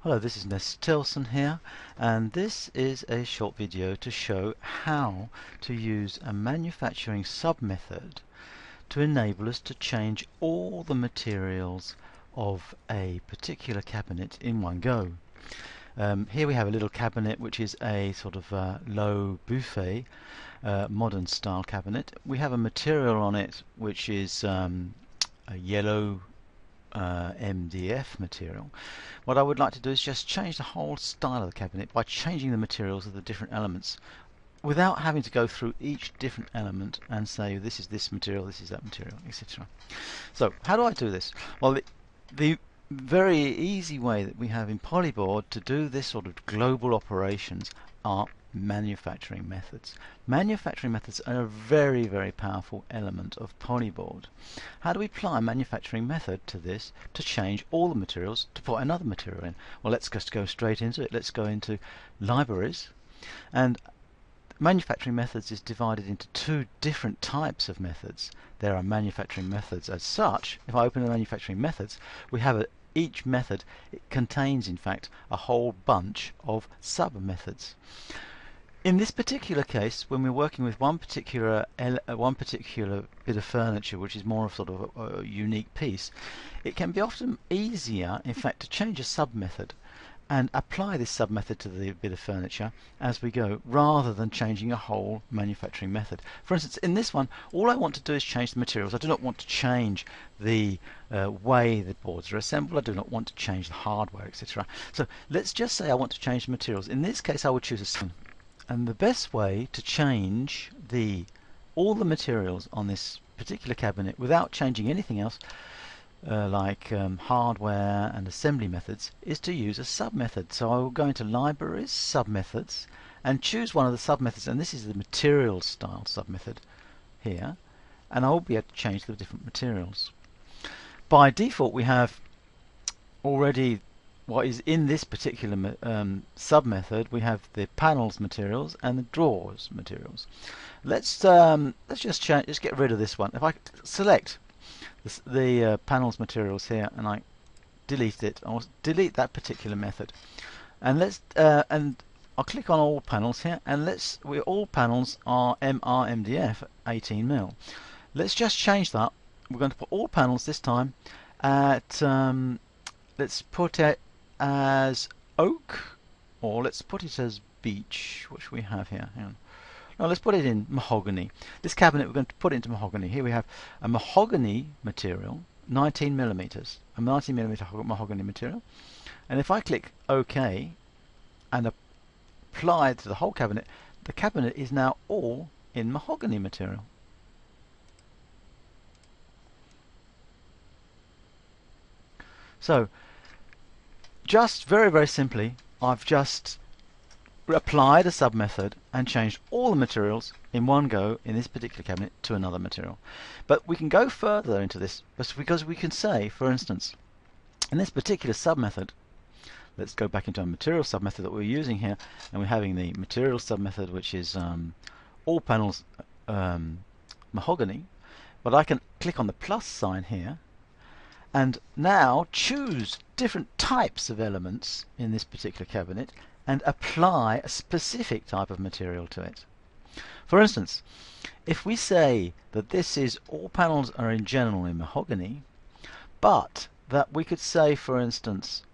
Hello, this is Ness Tilson here, and this is a short video to show how to use a manufacturing sub-method to enable us to change all the materials of a particular cabinet in one go. Here we have a little cabinet which is a sort of low buffet, modern style cabinet. We have a material on it which is a yellow MDF material. What I would like to do is just change the whole style of the cabinet by changing the materials of the different elements without having to go through each different element and say this is this material, this is that material, etc. So how do I do this? Well, the very easy way that we have in Polyboard to do this sort of global operations are manufacturing methods. Manufacturing methods are a very, very powerful element of Polyboard. How do we apply a manufacturing method to this to change all the materials to put another material in? Well, let's just go straight into it. Let's go into libraries, and manufacturing methods is divided into two different types of methods. There are manufacturing methods as such. If I open the manufacturing methods, we have each method, it contains in fact a whole bunch of sub-methods. In this particular case, when we're working with one particular bit of furniture, which is more of sort of a unique piece, it can be often easier, in fact, to change a sub-method and apply this sub-method to the bit of furniture as we go, rather than changing a whole manufacturing method. For instance, in this one, all I want to do is change the materials. I do not want to change the way the boards are assembled. I do not want to change the hardware, etc. So let's just say I want to change the materials. In this case, I would choose a sub. And the best way to change all the materials on this particular cabinet without changing anything else, like hardware and assembly methods, is to use a sub-method. So I will go into Libraries, Sub-Methods, and choose one of the sub-methods, and this is the material style sub-method here, and I will be able to change the different materials. By default, we have already what is in this particular sub-method. We have the panels materials and the drawers materials. Let's just get rid of this one. If I select the panels materials here and I delete it, I'll delete that particular method, and and I'll click on all panels here, and all panels are MRMDF 18mm. Let's just change that. We're going to put all panels this time at let's put it as oak, or let's put it as beech, which we have here. Hang on. No, let's put it in mahogany. This cabinet we're going to put into mahogany. Here we have a mahogany material, 19mm, a 19mm mahogany material. And if I click OK and apply it to the whole cabinet, the cabinet is now all in mahogany material. So, just very, very simply, I've just applied a sub-method and changed all the materials in one go in this particular cabinet to another material. But we can go further into this because we can say, for instance, in this particular sub-method, let's go back into our material sub-method that we're using here, and we're having the material sub-method, which is all panels mahogany. But I can click on the plus sign here and now choose different types of elements in this particular cabinet and apply a specific type of material to it. For instance, if we say that this is all panels are in general in mahogany, but that we could say, for instance,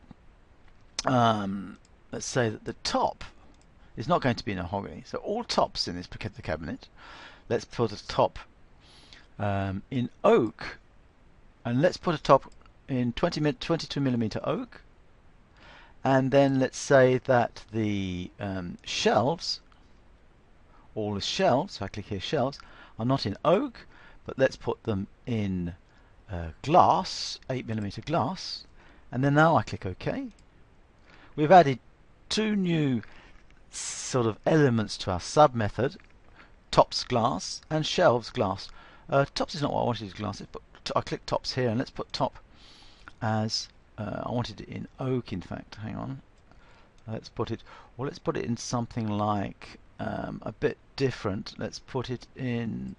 let's say that the top is not going to be in mahogany, so all tops in this particular cabinet, let's put a top in oak, and let's put a top in 22mm oak, and then let's say that the shelves, all the shelves, if I click here, shelves, are not in oak, but let's put them in glass, 8mm glass, and then now I click OK. We've added two new sort of elements to our sub-method, tops glass and shelves glass. Tops is not what I wanted, glass, but I click tops here, and let's put top as I wanted it in oak, in fact. Hang on, let's put it in something like a bit different. Let's put it in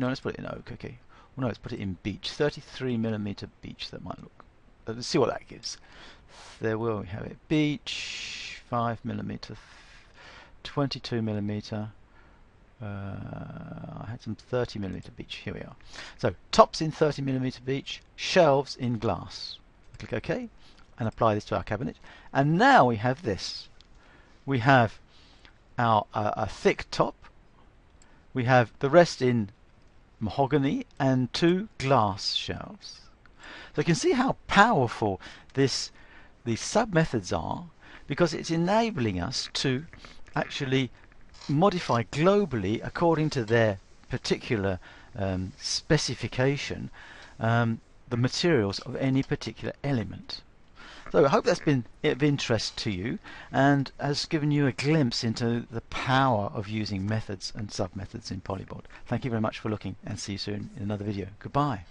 oak. Okay, well, no, let's put it in beech, 33mm beech. That might look let's see what that gives. There we have it. Beech, 5mm, 22mm. I had some 30mm beech. Here we are. So tops in 30mm beech, shelves in glass. Click OK and apply this to our cabinet. And now we have this. We have our a thick top. We have the rest in mahogany and 2 glass shelves. So you can see how powerful these sub-methods are, because it's enabling us to actually modify globally according to their particular specification the materials of any particular element. So I hope that's been of interest to you and has given you a glimpse into the power of using methods and sub-methods in Polyboard. Thank you very much for looking, and see you soon in another video. Goodbye.